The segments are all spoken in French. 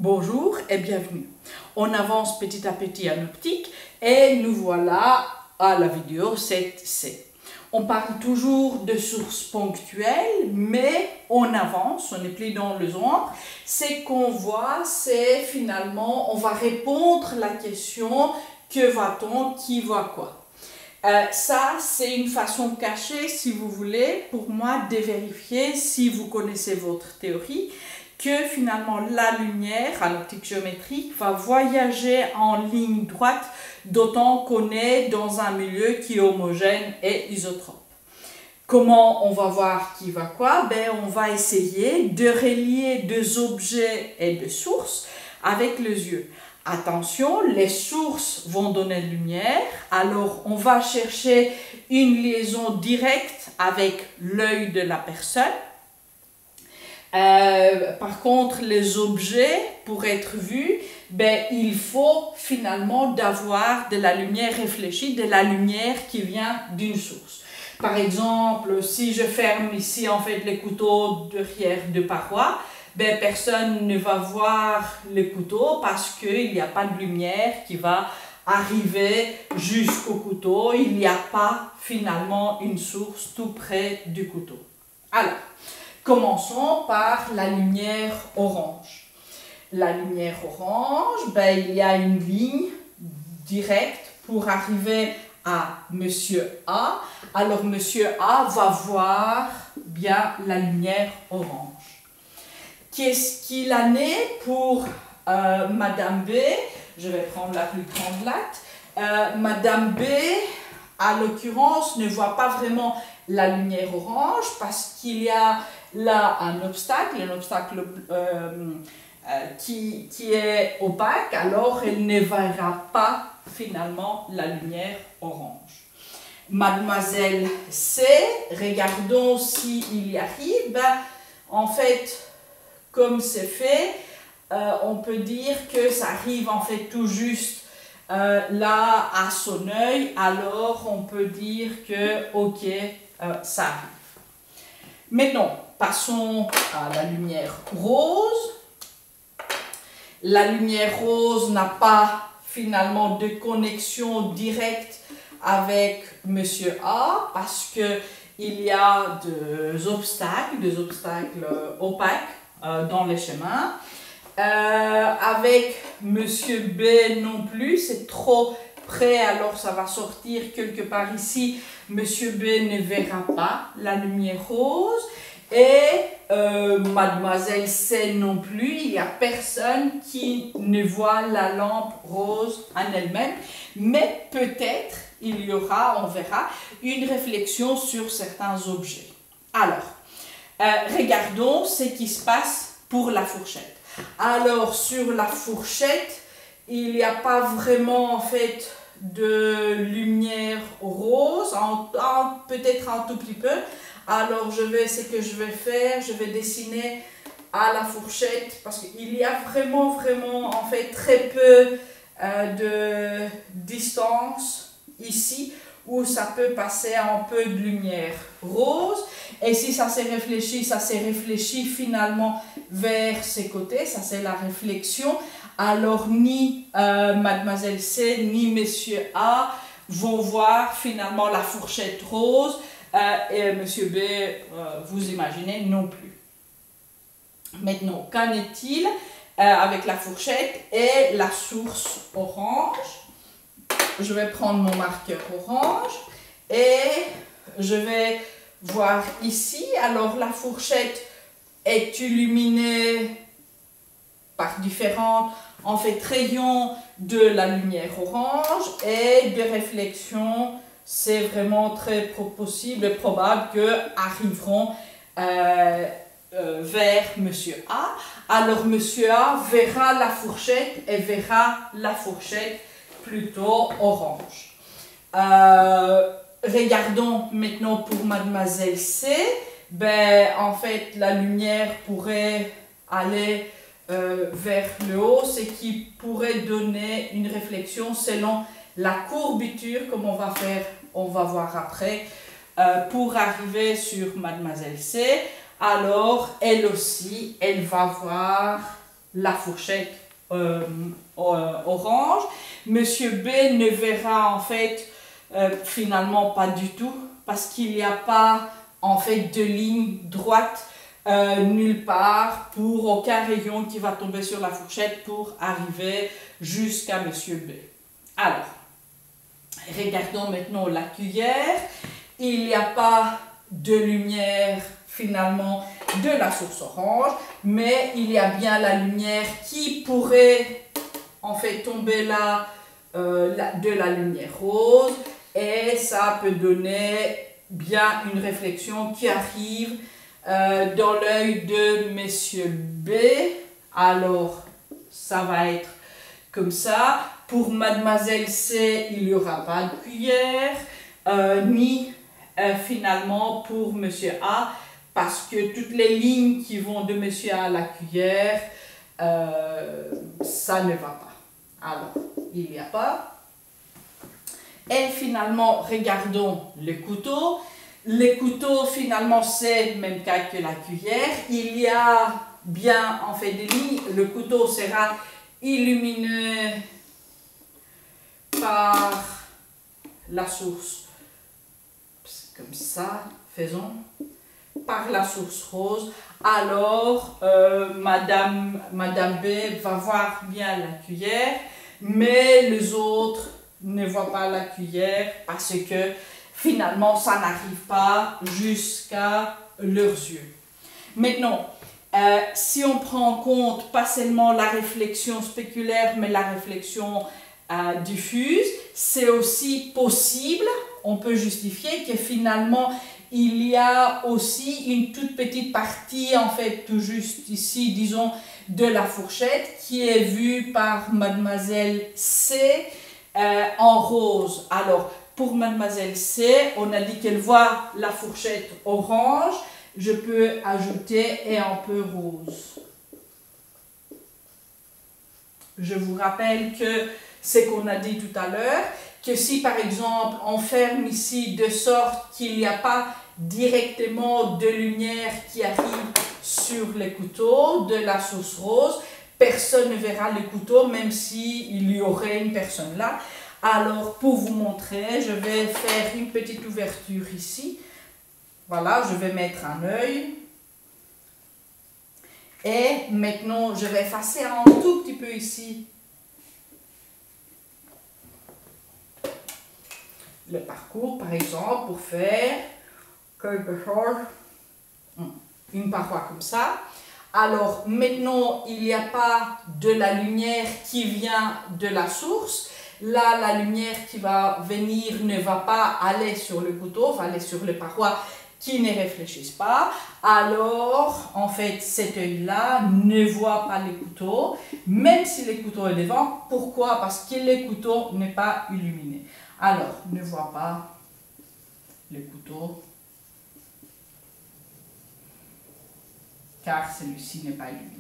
Bonjour et bienvenue. On avance petit à petit en optique et nous voilà à la vidéo 7C. On parle toujours de sources ponctuelles, mais on avance, on n'est plus dans le ombre. Ce qu'on voit, c'est finalement, on va répondre à la question que va-t-on, qui va quoi. Ça, c'est une façon cachée, si vous voulez, pour moi, de vérifier si vous connaissez votre théorie, que finalement la lumière en optique géométrique va voyager en ligne droite, d'autant qu'on est dans un milieu qui est homogène et isotrope. Comment on va voir qui va quoi? Ben, on va essayer de relier deux objets et deux sources avec les yeux. Attention, les sources vont donner de lumière, alors on va chercher une liaison directe avec l'œil de la personne. Par contre, les objets, pour être vus, ben, il faut finalement d'avoir de la lumière réfléchie, de la lumière qui vient d'une source. Par exemple, si je ferme ici en fait les couteaux derrière deux parois, ben, personne ne va voir les couteaux parce qu'il n'y a pas de lumière qui va arriver jusqu'au couteau. Il n'y a pas finalement une source tout près du couteau. Alors, commençons par la lumière orange. La lumière orange, ben, il y a une ligne directe pour arriver à Monsieur A. Alors, Monsieur A va voir bien la lumière orange. Qu'est-ce qu'il en est pour Madame B? Je vais prendre la plus grande latte. Madame B, à l'occurrence, ne voit pas vraiment la lumière orange parce qu'il y a là un obstacle qui est opaque, alors elle ne verra pas finalement la lumière orange. Mademoiselle C, regardons s'il y arrive. Ben, en fait, comme c'est fait, on peut dire que ça arrive en fait tout juste là à son œil, alors on peut dire que ok, ça arrive. Maintenant, passons à la lumière rose. La lumière rose n'a pas finalement de connexion directe avec Monsieur A parce que il y a des obstacles opaques dans les chemins. Avec Monsieur B non plus, c'est trop près, alors ça va sortir quelque part ici. Monsieur B ne verra pas la lumière rose. Et Mademoiselle C non plus, il n'y a personne qui ne voit la lampe rose en elle-même, mais peut-être il y aura, on verra, une réflexion sur certains objets. Alors, regardons ce qui se passe pour la fourchette. Alors, sur la fourchette, il n'y a pas vraiment en fait de lumière rose, peut-être un tout petit peu. Alors, ce que je vais faire, je vais dessiner à la fourchette parce qu'il y a vraiment en fait très peu de distance ici où ça peut passer un peu de lumière rose. Et si ça s'est réfléchi finalement vers ses côtés, ça c'est la réflexion. Alors, ni Mademoiselle C, ni Monsieur A vont voir finalement la fourchette rose. Et Monsieur B, vous imaginez, non plus. Maintenant, qu'en est-il avec la fourchette et la source orange? Je vais prendre mon marqueur orange et je vais voir ici. Alors, la fourchette est illuminée par différents en fait, rayons de la lumière orange et de réflexion. C'est vraiment très possible et probable qu'arriveront vers Monsieur A. Alors, Monsieur A verra la fourchette et verra la fourchette plutôt orange. Regardons maintenant pour Mademoiselle C. Ben, en fait, la lumière pourrait aller vers le haut, ce qui pourrait donner une réflexion selon la courbature, comme on va voir après, pour arriver sur Mademoiselle C. Alors, elle aussi, elle va voir la fourchette orange. Monsieur B ne verra en fait finalement pas du tout parce qu'il n'y a pas en fait de ligne droite nulle part pour aucun rayon qui va tomber sur la fourchette pour arriver jusqu'à Monsieur B. Alors, regardons maintenant la cuillère. Il n'y a pas de lumière finalement de la source orange, mais il y a bien la lumière qui pourrait en fait tomber là de la lumière rose, et ça peut donner bien une réflexion qui arrive dans l'œil de Monsieur B. Alors ça va être comme ça. Pour Mademoiselle C, il n'y aura pas de cuillère, ni finalement pour Monsieur A, parce que toutes les lignes qui vont de Monsieur A à la cuillère, ça ne va pas. Alors, il n'y a pas. Et finalement, regardons le couteau. Le couteau, finalement, c'est le même cas que la cuillère. Il y a bien, en fait, des lignes. Le couteau sera illuminé par la source. Comme ça, faisons. Par la source rose. Alors, Madame B va voir bien la cuillère, mais les autres ne voient pas la cuillère parce que finalement, ça n'arrive pas jusqu'à leurs yeux. Maintenant, si on prend en compte pas seulement la réflexion spéculaire, mais la réflexion diffuse, c'est aussi possible, on peut justifier que finalement, il y a aussi une toute petite partie, en fait, tout juste ici, disons, de la fourchette qui est vue par Mademoiselle C en rose. Alors, pour Mademoiselle C, on a dit qu'elle voit la fourchette orange. Je peux ajouter et un peu rose. Je vous rappelle que ce qu'on a dit tout à l'heure, que si par exemple on ferme ici de sorte qu'il n'y a pas directement de lumière qui arrive sur le couteau de la source rose, personne ne verra le couteau même s'il y aurait une personne là. Alors pour vous montrer, je vais faire une petite ouverture ici. Voilà, je vais mettre un œil. Et maintenant, je vais effacer un tout petit peu ici le parcours, par exemple, pour faire quelque chose, une paroi comme ça. Alors, maintenant, il n'y a pas de la lumière qui vient de la source. Là, la lumière qui va venir ne va pas aller sur le couteau, va aller sur les parois qui ne réfléchissent pas. Alors, en fait, cet œil-là ne voit pas les couteaux, même si le couteau est devant. Pourquoi? Parce que le couteau n'est pas illuminé. Alors, ne voit pas le couteau, car celui-ci n'est pas illuminé.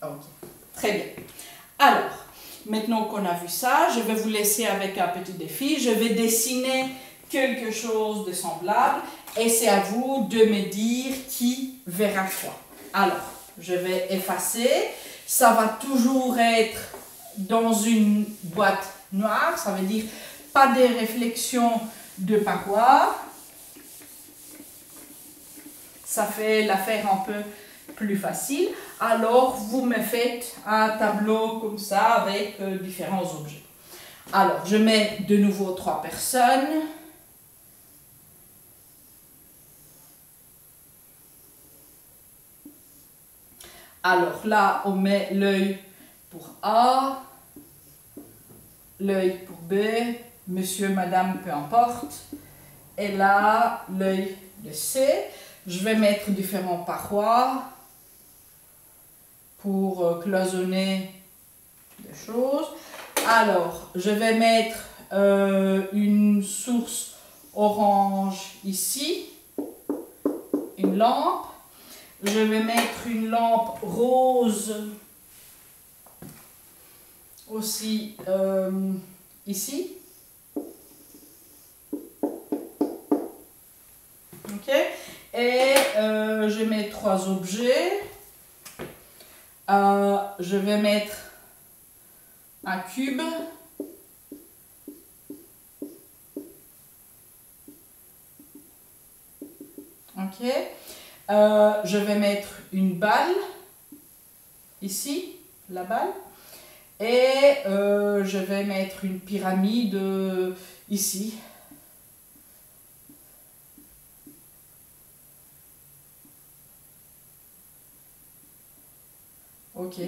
Ok, très bien. Alors, maintenant qu'on a vu ça, je vais vous laisser avec un petit défi. Je vais dessiner quelque chose de semblable et c'est à vous de me dire qui verra quoi. Alors, je vais effacer. Ça va toujours être dans une boîte noire, ça veut dire pas de réflexion de parois. Ça fait l'affaire un peu plus facile. Alors, vous me faites un tableau comme ça avec différents objets. Alors, je mets de nouveau 3 personnes. Alors là, on met l'œil pour A, l'œil pour B, monsieur, madame, peu importe. Et là, l'œil de C. Je vais mettre différentes parois pour cloisonner des choses. Alors, je vais mettre une source orange ici, une lampe. Je vais mettre une lampe rose aussi ici. Et je mets 3 objets. Je vais mettre un cube. Ok. Je vais mettre une balle. Ici, la balle. Et je vais mettre une pyramide ici. Ok.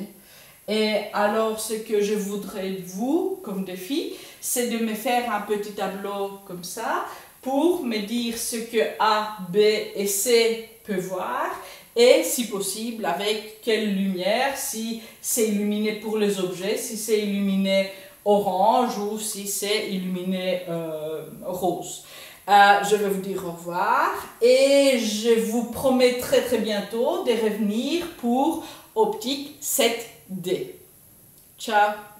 Et alors, ce que je voudrais de vous, comme défi, c'est de me faire un petit tableau comme ça pour me dire ce que A, B et C peuvent voir et, si possible, avec quelle lumière, si c'est illuminé pour les objets, si c'est illuminé orange ou si c'est illuminé rose. Je vais vous dire au revoir et je vous promets très très bientôt de revenir pour Optique 7D. Ciao!